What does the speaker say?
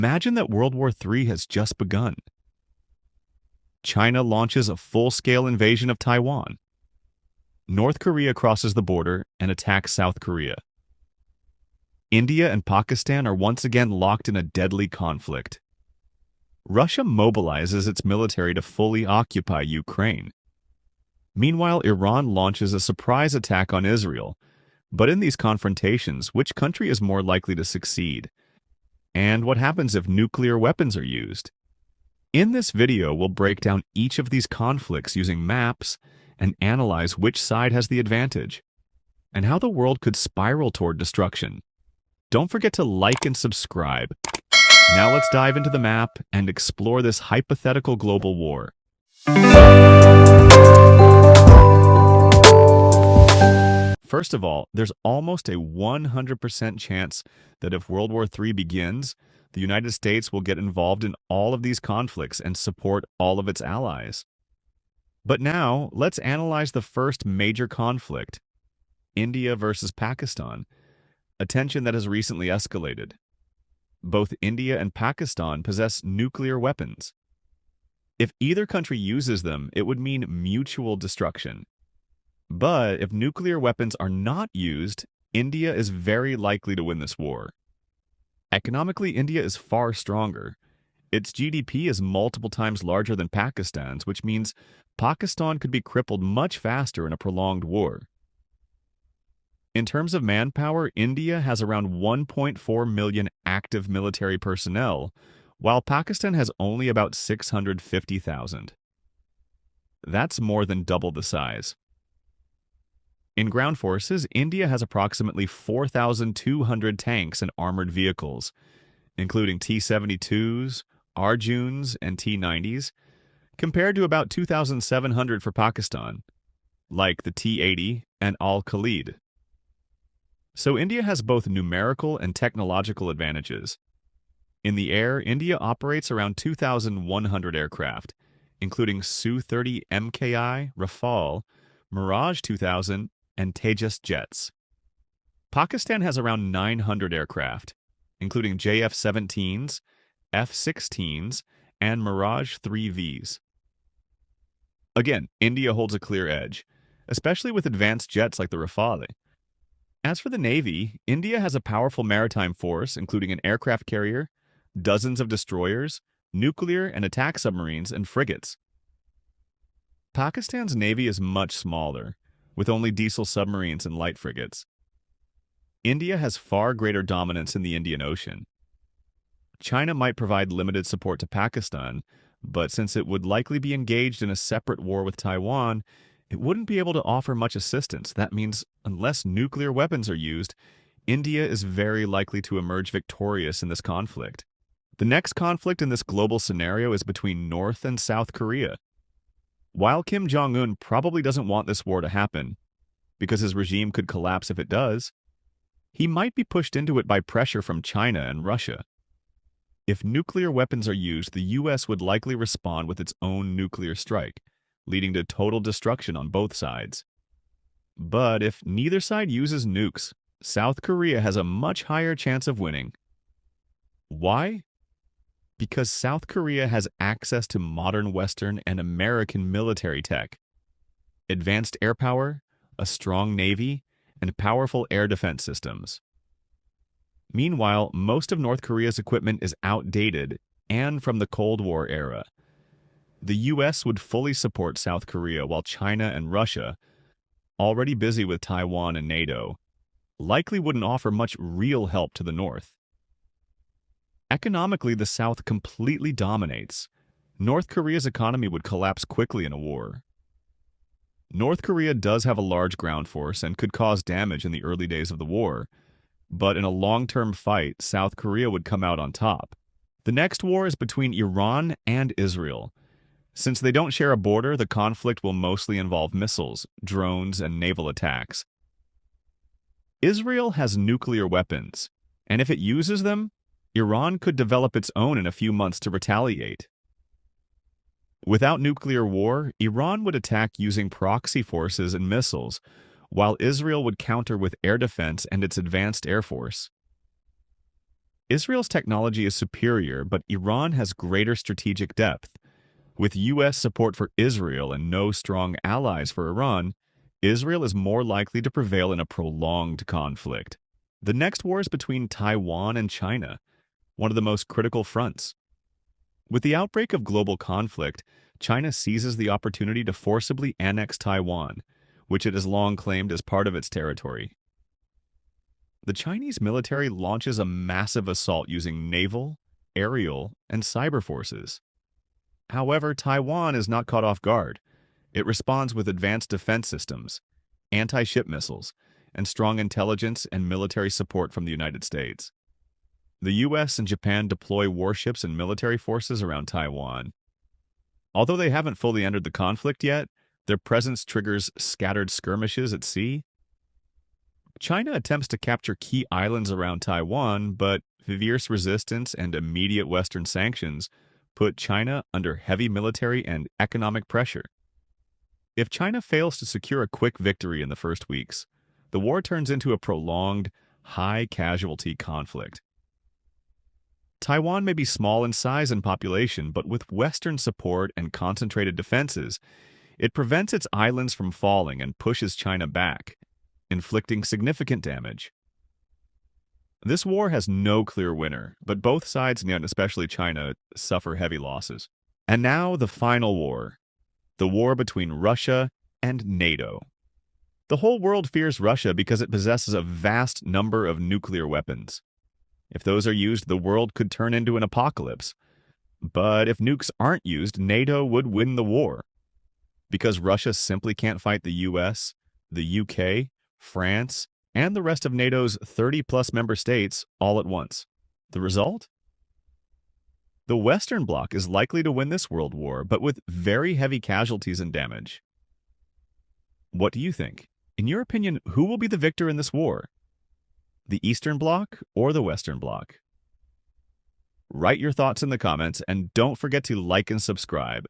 Imagine that World War III has just begun. China launches a full-scale invasion of Taiwan. North Korea crosses the border and attacks South Korea. India and Pakistan are once again locked in a deadly conflict. Russia mobilizes its military to fully occupy Ukraine. Meanwhile, Iran launches a surprise attack on Israel. But in these confrontations, which country is more likely to succeed? And what happens if nuclear weapons are used? In this video, we'll break down each of these conflicts using maps and analyze which side has the advantage, and how the world could spiral toward destruction. Don't forget to like and subscribe. Now let's dive into the map and explore this hypothetical global war. First of all, there's almost a 100% chance that if World War III begins, the United States will get involved in all of these conflicts and support all of its allies. But now, let's analyze the first major conflict, India versus Pakistan, a tension that has recently escalated. Both India and Pakistan possess nuclear weapons. If either country uses them, it would mean mutual destruction. But if nuclear weapons are not used, India is very likely to win this war. Economically, India is far stronger. Its GDP is multiple times larger than Pakistan's, which means Pakistan could be crippled much faster in a prolonged war. In terms of manpower, India has around 1.4 million active military personnel, while Pakistan has only about 650,000. That's more than double the size. In ground forces, India has approximately 4,200 tanks and armored vehicles, including T-72s, Arjuns, and T-90s, compared to about 2,700 for Pakistan, like the T-80 and Al-Khalid. So India has both numerical and technological advantages. In the air, India operates around 2,100 aircraft, including Su-30 MKI, Rafale, Mirage 2000, and Tejas jets. Pakistan has around 900 aircraft, including JF-17s, F-16s, and Mirage 3Vs. Again, India holds a clear edge, especially with advanced jets like the Rafale. As for the Navy, India has a powerful maritime force, including an aircraft carrier, dozens of destroyers, nuclear and attack submarines, and frigates. Pakistan's navy is much smaller, with only diesel submarines and light frigates. India has far greater dominance in the Indian Ocean. China might provide limited support to Pakistan, but since it would likely be engaged in a separate war with Taiwan, it wouldn't be able to offer much assistance. That means, unless nuclear weapons are used, India is very likely to emerge victorious in this conflict. The next conflict in this global scenario is between North and South Korea. While Kim Jong-un probably doesn't want this war to happen, because his regime could collapse if it does, he might be pushed into it by pressure from China and Russia. If nuclear weapons are used, the US would likely respond with its own nuclear strike, leading to total destruction on both sides. But if neither side uses nukes, South Korea has a much higher chance of winning. Why? Because South Korea has access to modern Western and American military tech, advanced air power, a strong navy, and powerful air defense systems. Meanwhile, most of North Korea's equipment is outdated and from the Cold War era. The US would fully support South Korea while China and Russia, already busy with Taiwan and NATO, likely wouldn't offer much real help to the North. Economically, the South completely dominates. North Korea's economy would collapse quickly in a war. North Korea does have a large ground force and could cause damage in the early days of the war, but in a long-term fight, South Korea would come out on top. The next war is between Iran and Israel. Since they don't share a border, the conflict will mostly involve missiles, drones, and naval attacks. Israel has nuclear weapons, and if it uses them, Iran could develop its own in a few months to retaliate. Without nuclear war, Iran would attack using proxy forces and missiles, while Israel would counter with air defense and its advanced air force. Israel's technology is superior, but Iran has greater strategic depth. With U.S. support for Israel and no strong allies for Iran, Israel is more likely to prevail in a prolonged conflict. The next war is between Taiwan and China, one of the most critical fronts. With the outbreak of global conflict, China seizes the opportunity to forcibly annex Taiwan, which it has long claimed as part of its territory. The Chinese military launches a massive assault using naval, aerial, and cyber forces. However, Taiwan is not caught off guard. It responds with advanced defense systems, anti-ship missiles, and strong intelligence and military support from the United States. The U.S. and Japan deploy warships and military forces around Taiwan. Although they haven't fully entered the conflict yet, their presence triggers scattered skirmishes at sea. China attempts to capture key islands around Taiwan, but fierce resistance and immediate Western sanctions put China under heavy military and economic pressure. If China fails to secure a quick victory in the first weeks, the war turns into a prolonged, high-casualty conflict. Taiwan may be small in size and population, but with Western support and concentrated defenses, it prevents its islands from falling and pushes China back, inflicting significant damage. This war has no clear winner, but both sides, and especially China, suffer heavy losses. And now the final war, the war between Russia and NATO. The whole world fears Russia because it possesses a vast number of nuclear weapons. If those are used, the world could turn into an apocalypse. But if nukes aren't used, NATO would win the war. Because Russia simply can't fight the US, the UK, France, and the rest of NATO's 30-plus member states all at once. The result? The Western Bloc is likely to win this world war, but with very heavy casualties and damage. What do you think? In your opinion, who will be the victor in this war? The Eastern Bloc or the Western Bloc? Write your thoughts in the comments, and don't forget to like and subscribe.